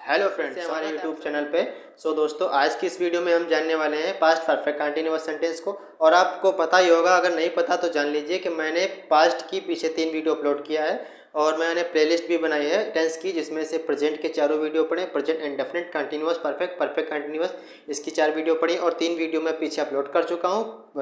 Hello friends, हमारे YouTube channel पे। दोस्तों, आज की इस वीडियो में हम जानने वाले हैं पास्ट परफेक्ट कंटिन्यूअस सेंटेंस को। और आपको पता ही होगा, अगर नहीं पता तो जान लीजिए कि मैंने पास्ट की पीछे 3 वीडियो अपलोड किया है और मैंने प्लेलिस्ट भी बनाई है टेंस की, जिसमें से प्रेजेंट के चारों वीडियो पढ़े, present indefinite, continuous, perfect, perfect continuous, इसकी 4 वीडियो पढ़ी और 3 वीडियो मैं पीछे अपलोड कर चुका हूँ।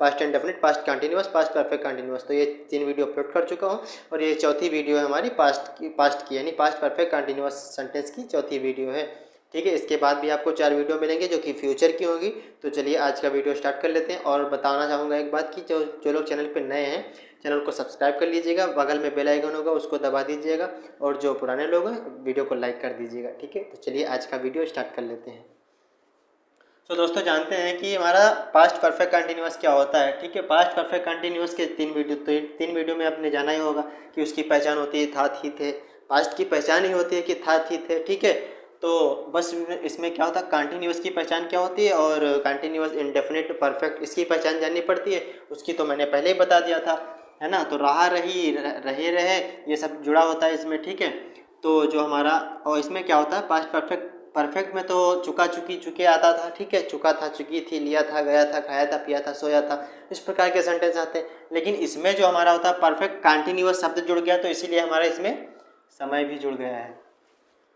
Past indefinite, past continuous, past perfect continuous, तो ये 3 वीडियो अपलोड कर चुका हूँ और ये चौथी वीडियो है हमारी पास्ट की यानी पास्ट परफेक्ट कंटिन्यूअस सेंटेंस की चौथी वीडियो है। ठीक है, इसके बाद भी आपको 4 वीडियो मिलेंगे जो कि फ्यूचर की होगी। तो चलिए आज का वीडियो स्टार्ट कर लेते हैं। और बताना चाहूँगा एक बात कि जो लोग चैनल पर नए हैं, चैनल को सब्सक्राइब कर लीजिएगा, बगल में बेल आइकन होगा उसको दबा दीजिएगा, और जो पुराने लोग हैं वीडियो को लाइक कर दीजिएगा। ठीक है, तो चलिए आज का वीडियो स्टार्ट कर लेते हैं। दोस्तों, जानते हैं कि हमारा पास्ट परफेक्ट कंटिन्यूअस क्या होता है। ठीक है, पास्ट परफेक्ट कंटिन्यूअस के 3 वीडियो में आपने जाना ही होगा कि उसकी पहचान होती है था, थी, थे। पास्ट की पहचान ही होती है कि था, थी, थे। ठीक है, तो बस इसमें क्या होता है, कंटिन्यूअस की पहचान क्या होती है और कंटिन्यूअस, इंडेफिनिट, परफेक्ट, इसकी पहचान जाननी पड़ती है। उसकी तो मैंने पहले ही बता दिया था, है ना। तो रहा, रही, रहे, रहे, ये सब जुड़ा होता है इसमें। ठीक है, तो जो हमारा, और इसमें क्या होता है, पास्ट परफेक्ट में तो चुका, चुकी, चुके आता था। ठीक है, चुका था, चुकी थी, लिया था, गया था, खाया था, पिया था, सोया था, इस प्रकार के सेंटेंस आते हैं। लेकिन इसमें जो हमारा होता है परफेक्ट कंटिन्यूअस शब्द जुड़ गया, तो इसीलिए हमारा इसमें समय भी जुड़ गया है।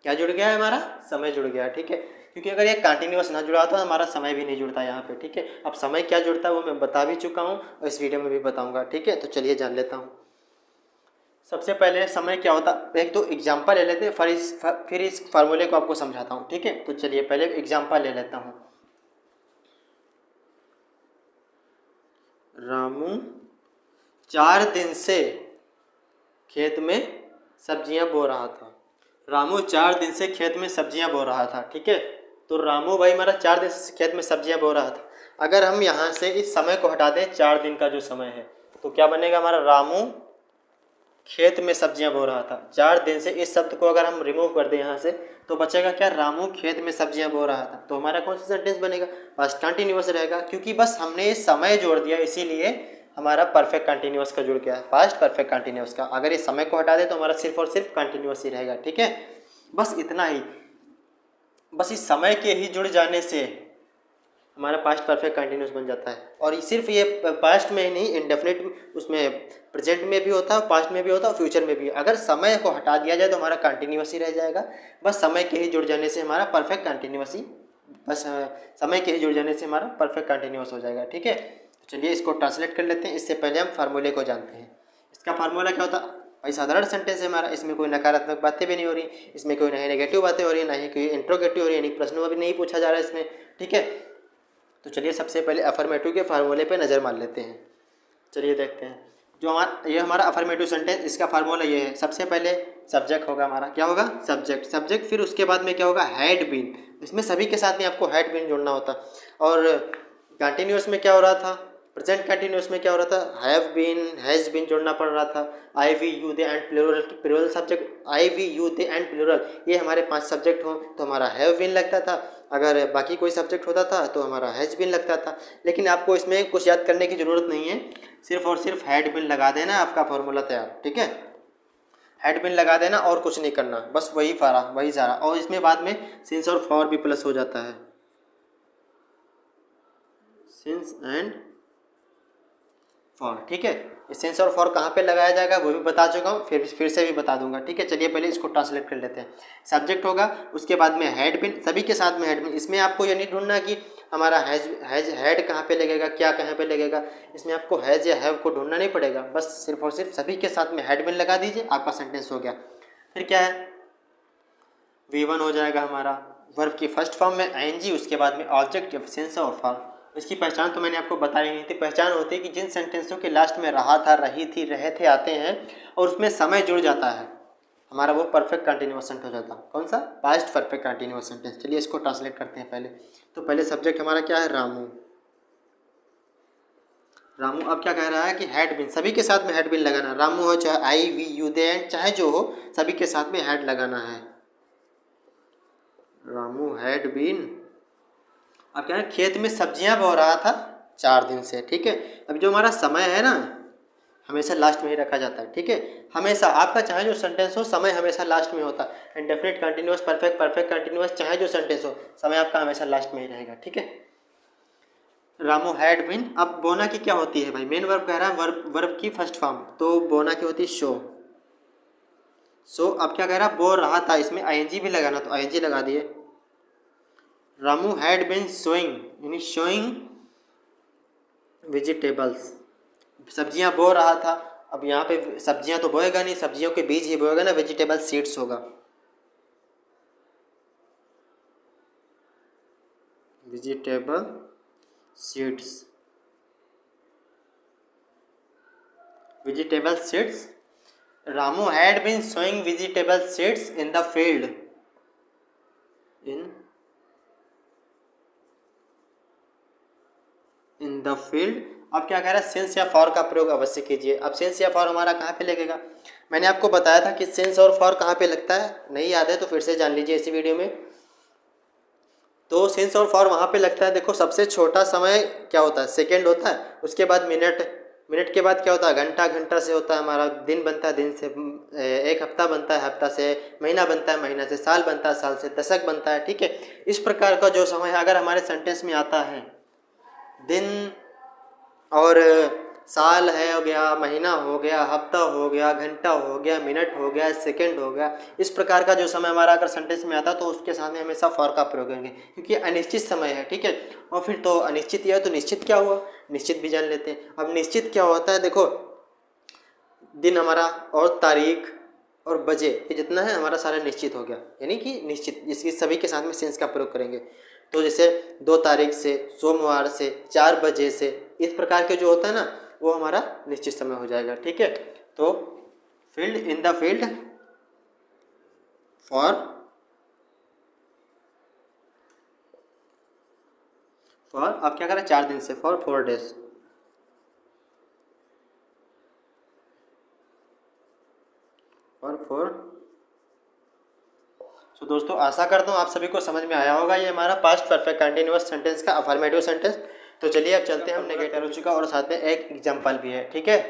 क्या जुड़ गया है, हमारा समय जुड़ गया है। ठीक है, क्योंकि अगर ये कंटिन्यूअस ना जुड़ा तो हमारा समय भी नहीं जुड़ता यहाँ पे। ठीक है, अब समय क्या जुड़ता है वो मैं बता भी चुका हूँ और इस वीडियो में भी बताऊँगा। ठीक है, तो चलिए जान लेता हूँ। सबसे पहले समय क्या होता है, एक तो एग्जाम्पल ले लेते हैं, फिर इस फार्मूले को आपको समझाता हूँ। ठीक है, तो चलिए पहले एग्जाम्पल ले लेता हूँ। रामू 4 दिन से खेत में सब्जियां बो रहा था। रामू 4 दिन से खेत में सब्जियां बो रहा था। ठीक है, तो रामू भाई हमारा 4 दिन से खेत में सब्जियां बो रहा था। अगर हम यहाँ से इस समय को हटा दें, 4 दिन का जो समय है, तो क्या बनेगा हमारा, रामू खेत में सब्जियां बो रहा था। 4 दिन से इस शब्द को अगर हम रिमूव कर दें यहाँ से, तो बचेगा क्या, रामू खेत में सब्जियां बो रहा था। तो हमारा कौन सा सेंटेंस बनेगा, पास्ट कंटिन्यूअस रहेगा, क्योंकि बस हमने समय जोड़ दिया, इसीलिए हमारा परफेक्ट कंटिन्यूअस का जुड़ गया, पास्ट परफेक्ट कंटिन्यूअस का। अगर इस समय को हटा दे तो हमारा सिर्फ और सिर्फ कंटिन्यूअस ही रहेगा। ठीक है, बस इतना ही, बस इस समय के ही जुड़ जाने से हमारा पास्ट परफेक्ट कंटिन्यूस बन जाता है। और सिर्फ ये पास्ट में ही नहीं, इंडेफिनिट उसमें प्रेजेंट में भी होता है, पास्ट में भी होता है, फ्यूचर में भी। अगर समय को हटा दिया जाए तो हमारा कंटिन्यूस ही रह जाएगा। बस समय के ही जुड़ जाने से हमारा परफेक्ट कंटिन्यूस ही, बस समय के ही जुड़ जाने से हमारा परफेक्ट कंटिन्यूस हो जाएगा। ठीक है, तो चलिए इसको ट्रांसलेट कर लेते हैं। इससे पहले हम फार्मूले को जानते हैं। इसका फार्मूला क्या होता है, भाई साधारण सेंटेंस है हमारा, इसमें कोई नकारात्मक बातें भी नहीं हो रही, इसमें कोई नहीं नेगेटिव बातें हो रही है, ना ही कोई इंट्रोगेटिव हो रही है, यानी प्रश्न भी नहीं पूछा जा रहा है इसमें। ठीक है, तो चलिए सबसे पहले अफर्मेटिव के फार्मूले पे नज़र मार लेते हैं। चलिए देखते हैं। जो ये हमारा अफर्मेटिव सेंटेंस, इसका फार्मूला ये है। सबसे पहले सब्जेक्ट होगा हमारा, क्या होगा, सब्जेक्ट। फिर उसके बाद में क्या होगा, हैड बीन। इसमें सभी के साथ में आपको हैड बीन जोड़ना होता। और कंटिन्यूस में क्या हो रहा था, प्रेजेंट कंटिन्यूस में क्या हो रहा था, हैव बीन, हैज़ बीन जोड़ना पड़ रहा था। I we you they and plural subject, I we you they and plural, ये हमारे 5 सब्जेक्ट हों तो हमारा हैव बीन लगता था। अगर बाकी कोई सब्जेक्ट होता था तो हमारा हैज़ बीन लगता था। लेकिन आपको इसमें कुछ याद करने की ज़रूरत नहीं है, सिर्फ और सिर्फ हैड बीन लगा देना, आपका फॉर्मूला तैयार। ठीक है, हैड बीन लगा देना और कुछ नहीं करना, बस वही सारा। और इसमें बाद में सिंस और फॉर भी प्लस हो जाता है, सिंस एंड फॉर। ठीक है, सेंस और फॉर कहाँ पे लगाया जाएगा वो भी बता चुका हूँ, फिर से भी बता दूंगा। ठीक है, चलिए पहले इसको ट्रांसलेट कर लेते हैं। सब्जेक्ट होगा, उसके बाद में हैड बिन, सभी के साथ में हैड बिन। इसमें आपको ये नहीं ढूंढना कि हमारा हैड कहाँ पे लगेगा, क्या कहाँ पे लगेगा। इसमें आपको हैज़ या हैव को ढूंढना नहीं पड़ेगा, बस सिर्फ और सिर्फ सभी के साथ में हैड बिन लगा दीजिए, आपका सेंटेंस हो गया। फिर क्या है, V1 हो जाएगा हमारा, वर्ब की फर्स्ट फॉर्म में ING, उसके बाद में ऑब्जेक्ट, सेंस और फॉर। इसकी पहचान तो मैंने आपको बताई नहीं थी। पहचान होती है कि जिन सेंटेंसों के लास्ट में रहा था, रही थी, रहे थे आते हैं और उसमें समय जुड़ जाता है, हमारा वो परफेक्ट कंटिन्यूअस सेंटेंस हो जाता है। कौन सा, पास्ट परफेक्ट कंटिन्यूअस सेंटेंस। चलिए इसको ट्रांसलेट करते हैं पहले। तो पहले सब्जेक्ट हमारा क्या है, रामू। रामू अब क्या कह रहा है कि हैड बिन, सभी के साथ में हैड बिन लगाना। रामू हो चाहे आई वी यू दे एंड चाहे जो हो, सभी के साथ में हैड लगाना है। रामू हैड बीन, अब क्या है, खेत में सब्जियां बो रहा था 4 दिन से। ठीक है, अब जो हमारा समय है ना, हमेशा लास्ट में ही रखा जाता है, ठीक है। हमेशा आपका चाहे जो सेंटेंस हो, समय हमेशा लास्ट में होता है। Indefinite continuous, perfect, perfect continuous, चाहे जो सेंटेंस हो, समय आपका हमेशा लास्ट में ही रहेगा, ठीक है। रामू हैड बीन, अब बोना की क्या होती है भाई, मेन वर्ब कह रहा है, वर्ब की फर्स्ट फॉर्म, तो बोना की होती है शो। अब क्या कह रहा है, बो रहा था, इसमें आईएनजी भी लगाना, तो आईएनजी लगा दिए। रामू हैड बीन शोइंग, यानी शोइंग वेजिटेबल्स, सब्जियां बो रहा था। अब यहाँ पे सब्जियां तो बोएगा नहीं, सब्जियों के बीज ही बोएगा ना, वेजिटेबल सीड्स होगा, vegetable seeds, vegetable seeds. Ramu had been sowing vegetable seeds in the field, in the field. अब क्या कह रहा है, सिंस या फॉर का प्रयोग अवश्य कीजिए। अब सिंस या फॉर हमारा कहाँ पे लगेगा, मैंने आपको बताया था कि सिंस और फॉर कहाँ पे लगता है, नहीं याद है तो फिर से जान लीजिए इसी वीडियो में। तो सिंस और फॉर वहाँ पे लगता है, देखो सबसे छोटा समय क्या होता है, सेकेंड होता है, उसके बाद मिनट, मिनट के बाद क्या होता है, घंटा, घंटा से होता है हमारा दिन, बनता है दिन से, एक हफ्ता बनता है, हफ्ता से महीना बनता है, महीना से साल बनता है, साल से दशक बनता है, ठीक है। इस प्रकार का जो समय अगर हमारे सेंटेंस में आता है, दिन और साल है हो गया, महीना हो गया, हफ्ता हो गया, घंटा हो गया, मिनट हो गया, सेकंड हो गया, इस प्रकार का जो समय हमारा अगर सेंटेंस में आता है तो उसके सामने हमेशा फॉर का प्रयोग करेंगे, क्योंकि अनिश्चित समय है, ठीक है। और फिर तो अनिश्चित यह है, तो निश्चित क्या हुआ, निश्चित भी जान लेते हैं। अब निश्चित क्या होता है, देखो दिन हमारा और तारीख और बजे, ये जितना है हमारा सारा निश्चित हो गया, यानी कि निश्चित, इसकी सभी के साथ में सेंस का प्रयोग करेंगे। तो जैसे 2 तारीख से, सोमवार से, 4 बजे से, इस प्रकार के जो होता है ना, वो हमारा निश्चित समय हो जाएगा, ठीक है। तो field, in the field for अब क्या करें, 4 दिन से, फॉर 4 डेज, और 4। तो दोस्तों आशा करता हूँ आप सभी को समझ में आया होगा, ये हमारा पास्ट परफेक्ट कंटिन्यूअस सेंटेंस का अफर्मेटिव सेंटेंस। तो चलिए अब चलते हैं हम नेगेटिव हो चुका, और साथ में एक एग्जाम्पल भी है, ठीक है,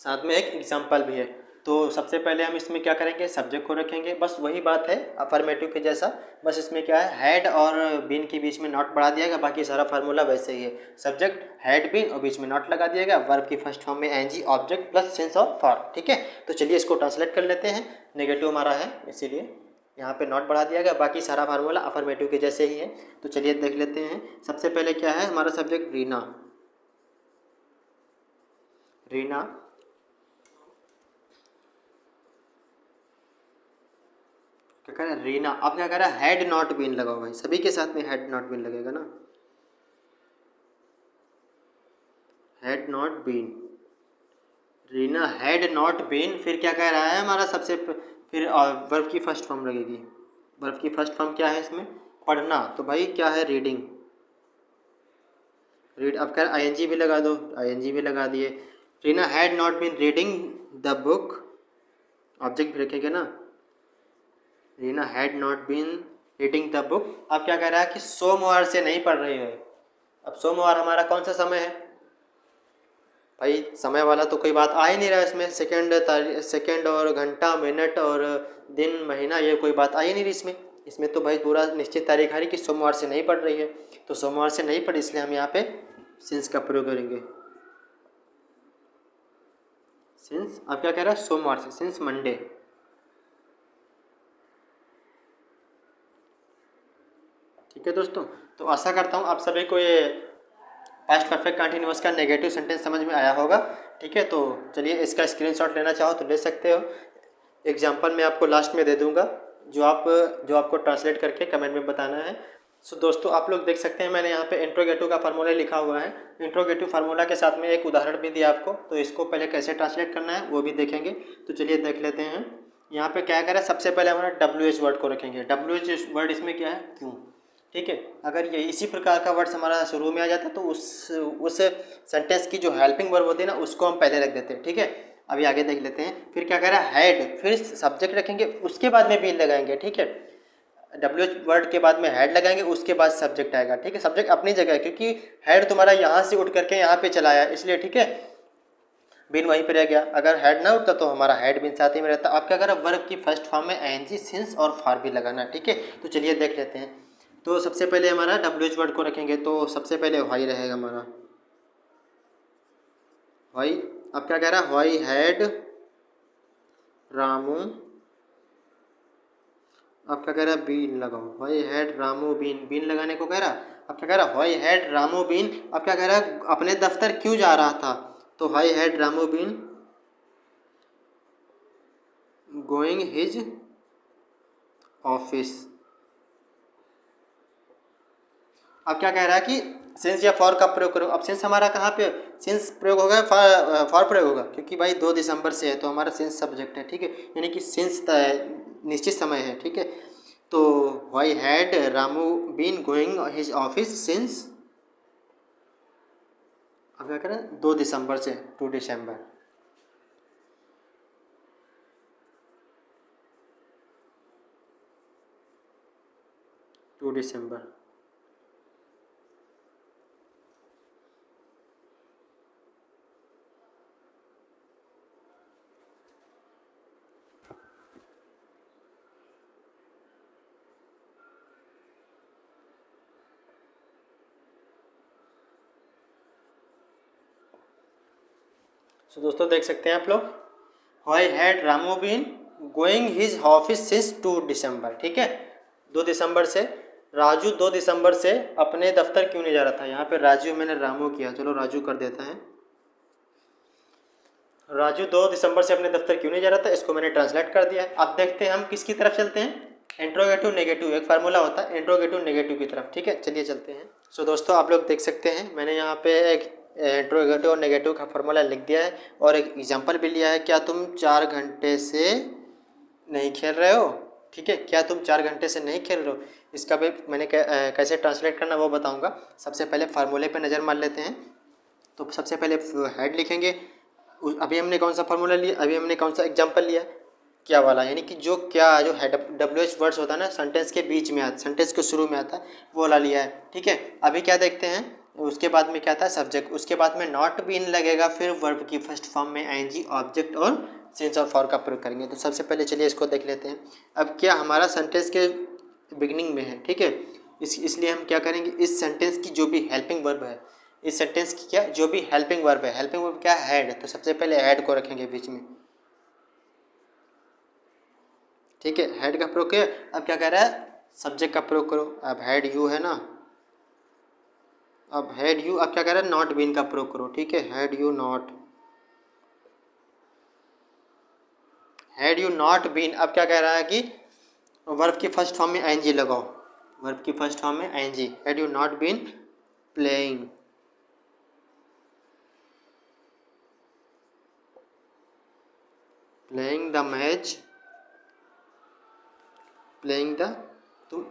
साथ में एक एग्जाम्पल भी है। तो सबसे पहले हम इसमें क्या करेंगे, सब्जेक्ट को रखेंगे, बस वही बात है अफर्मेटिव के जैसा, बस इसमें क्या है, हैड और बीन के बीच में नॉट बढ़ा दिया गया, बाकी सारा फार्मूला वैसे ही है। सब्जेक्ट हैड बीन और बीच में नॉट लगा दिया गया, वर्ब की फर्स्ट फॉर्म में एनजी, ऑब्जेक्ट प्लस सिंस और फॉर, ठीक है। तो चलिए इसको ट्रांसलेट कर लेते हैं, नेगेटिव हमारा है इसीलिए यहाँ पे नॉट बढ़ा दिया गया, बाकी सारा फार्मूला अफर्मेटिव के जैसे ही है। तो चलिए देख लेते हैं, सबसे पहले क्या है हमारा सब्जेक्ट, रीना, रीना क्या कह रहा है, रीना। अब क्या कह रहा है, हैड नॉट बीन लगाओ भाई, सभी के साथ में हैड नॉट बीन लगेगा ना, had not been, Reena had not been. फिर क्या कह रहा है हमारा सबसे फिर वर्ब की फर्स्ट फॉर्म लगेगी, वर्ब की फर्स्ट फॉर्म क्या है इसमें, पढ़ना, तो भाई क्या है, रीडिंग, रीड। अब कह आई एन जी भी लगा दो, आई एन जी भी लगा दिए। Reena had not been reading the book, object भी रखेंगे ना, Reena had not been reading the book. अब क्या कह रहा है कि सोमवार से नहीं पढ़ रही है। अब सोमवार हमारा कौन सा समय है भाई, समय वाला तो कोई बात आ ही नहीं रहा है इसमें, सेकंड और घंटा, मिनट और दिन, महीना, ये कोई बात आ ही नहीं रही इसमें। इसमें तो भाई पूरा निश्चित तारीख आ रही कि सोमवार से नहीं पढ़ रही है, तो सोमवार से नहीं पढ़ी, इसलिए हम यहाँ पे सिंस का प्रयोग करेंगे, सिंस। अब क्या कह रहा है, सोमवार से, सिंस मंडे, ठीक है दोस्तों। तो आशा करता हूँ आप सभी को ये पास्ट परफेक्ट कंटिन्यूअस का नेगेटिव सेंटेंस समझ में आया होगा, ठीक है। तो चलिए इसका स्क्रीनशॉट लेना चाहो तो ले सकते हो, एग्जाम्पल मैं आपको लास्ट में दे दूंगा, जो आपको ट्रांसलेट करके कमेंट में बताना है। सो दोस्तों आप लोग देख सकते हैं, मैंने यहाँ पे इंट्रोगेटिव का फार्मूला लिखा हुआ है, इंट्रोगेटिव फार्मूला के साथ में एक उदाहरण भी दिया आपको, तो इसको पहले कैसे ट्रांसलेट करना है वो भी देखेंगे। तो चलिए देख लेते हैं, यहाँ पे क्या करें, सबसे पहले हमारा WH वर्ड को रखेंगे, WH वर्ड इसमें क्या है, क्यों, ठीक है। अगर ये इसी प्रकार का वर्ड्स हमारा शुरू में आ जाता तो उस सेंटेंस की जो हेल्पिंग वर्ब होती है ना, उसको हम पहले रख देते हैं, ठीक है। अभी आगे देख लेते हैं, फिर क्या कह रहा है, हेड, फिर सब्जेक्ट रखेंगे, उसके बाद में बीन लगाएंगे, ठीक है। WH वर्ड के बाद में हेड लगाएंगे, उसके बाद सब्जेक्ट आएगा, ठीक है। सब्जेक्ट अपनी जगह है, क्योंकि हेड तुम्हारा यहाँ से उठ करके यहाँ पे चला आया, इसलिए, ठीक है। बीन वहीं पे रह गया। अगर हैड ना होता तो हमारा हैड बीन साथ ही में रहता। अब क्या करा, वर्ब की फर्स्ट फॉर्म में आईएनजी, सिंस और फॉर भी लगाना। ठीक है, तो चलिए देख लेते हैं। तो सबसे पहले हमारा डब्ल्यूएच वर्ड को रखेंगे, तो सबसे पहले व्हाई रहेगा हमारा, व्हाई। अब क्या कह रहा है, व्हाई हैड रामू, अब क्या कह रहा है, बीन लगाओ, why had Ramu been, been लगाने को कह रहा। अब क्या कह रहा है, व्हाई हैड रामू बीन, अब क्या कह रहा है, अपने दफ्तर क्यों जा रहा था, तो why had Ramu been going his office. अब क्या कह रहा है कि सिंस या फॉर का प्रयोग करो। अब सिंस हमारा कहाँ पे, सिंस प्रयोग होगा, फॉर प्रयोग होगा, क्योंकि भाई 2 दिसंबर से है तो हमारा सिंस सब्जेक्ट है। ठीक है, यानी कि सिंस निश्चित समय है। ठीक है, तो why had Ramu been going his office since, अब क्या करें, 2 दिसंबर से, 2 दिसंबर। तो दोस्तों देख सकते हैं आप लोग, why had Ramu been going his office since 2 December. ठीक है, 2 दिसंबर से, राजू 2 दिसंबर से अपने दफ्तर क्यों नहीं जा रहा था। यहाँ पे राजू मैंने रामू किया, चलो राजू कर देता है। राजू 2 दिसंबर से अपने दफ्तर क्यों नहीं जा रहा था, इसको मैंने ट्रांसलेट कर दिया है। अब देखते हैं हम किसकी तरफ चलते हैं, इंट्रोगेटिव नेगेटिव, एक फार्मूला होता है इंट्रोगेटिव नेगेटिव की तरफ। ठीक है, चलिए चलते हैं। सो दोस्तों आप लोग देख सकते हैं, मैंने यहाँ पे एक इंट्रोगेटिव और नेगेटिव का फार्मूला लिख दिया है और एक एग्जांपल भी लिया है। क्या तुम 4 घंटे से नहीं खेल रहे हो। ठीक है, क्या तुम 4 घंटे से नहीं खेल रहे हो, इसका भी मैंने कैसे ट्रांसलेट करना वो बताऊँगा। सबसे पहले फार्मूले पर नज़र मार लेते हैं। तो सबसे पहले हेड लिखेंगे, अभी हमने कौन सा फार्मूला लिया, अभी हमने कौन सा एग्जांपल लिया, क्या वाला, यानी कि जो क्या, जो है डब्ल्यू एच वर्ड्स होता है ना, सेंटेंस के बीच में आता, सेंटेंस के शुरू में आता है, वो वाला लिया है। ठीक है, अभी क्या देखते हैं, उसके बाद में क्या था, सब्जेक्ट, उसके बाद में नॉट बीन लगेगा, फिर वर्ब की फर्स्ट फॉर्म में आईएनजी, ऑब्जेक्ट और सिंस और फॉर का प्रयोग करेंगे। तो सबसे पहले चलिए इसको देख लेते हैं। अब क्या हमारा सेंटेंस के बिगिनिंग में है। ठीक है, इसलिए हम क्या करेंगे, इस सेंटेंस की जो भी हेल्पिंग वर्ब है, इस सेंटेंस की क्या जो भी हेल्पिंग वर्ब है, हेल्पिंग वर्ब क्या है, हेड, तो सबसे पहले हेड को रखेंगे बीच में। ठीक है, हेड का प्रयोग किया। अब क्या कह रहा है, सब्जेक्ट का प्रयोग करो। अब हेड यू है ना, अब हेड यू, अब क्या कह रहा है, नॉट बीन का प्रयोग करो। ठीक है, had you not, had you not been. अब क्या कह रहा है कि वर्ब की फर्स्ट फॉर्म में आईएनजी लगाओ, वर्ब की फर्स्ट फॉर्म में ING, had you not been playing, playing the match, playing the, तुम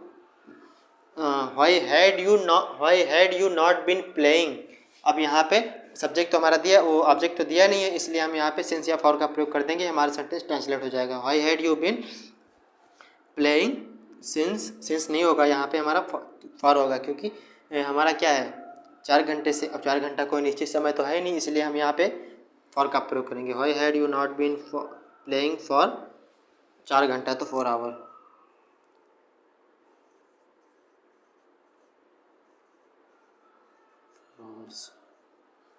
why had you not been playing. अब यहाँ पे सब्जेक्ट तो हमारा दिया, वो ऑब्जेक्ट तो दिया नहीं है, इसलिए हम यहाँ पे सिंस या फॉर का प्रयोग कर देंगे, हमारा सेंटेंस ट्रांसलेट हो जाएगा। Why had you been playing, since नहीं होगा यहाँ पे, हमारा फॉर होगा, क्योंकि हमारा क्या है, 4 घंटे से, अब 4 घंटा कोई निश्चित समय तो है नहीं, इसलिए हम यहाँ पे फॉर का प्रयोग करेंगे। Why had you not been playing for, 4 घंटा तो 4 आवर।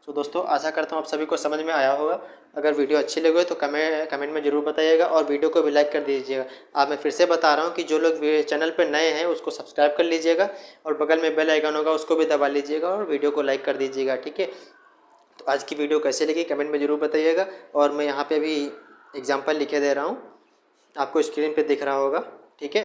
तो दोस्तों आशा करता हूँ आप सभी को समझ में आया होगा। अगर वीडियो अच्छी लगी हो तो कमेंट में ज़रूर बताइएगा और वीडियो को भी लाइक कर दीजिएगा। आप, मैं फिर से बता रहा हूँ कि जो लोग चैनल पर नए हैं उसको सब्सक्राइब कर लीजिएगा और बगल में बेल आइकन होगा उसको भी दबा लीजिएगा और वीडियो को लाइक कर दीजिएगा। ठीक है, तो आज की वीडियो कैसे लगी कमेंट में ज़रूर बताइएगा। और मैं यहाँ पर अभी एग्जाम्पल लिखे दे रहा हूँ, आपको स्क्रीन पर दिख रहा होगा। ठीक है।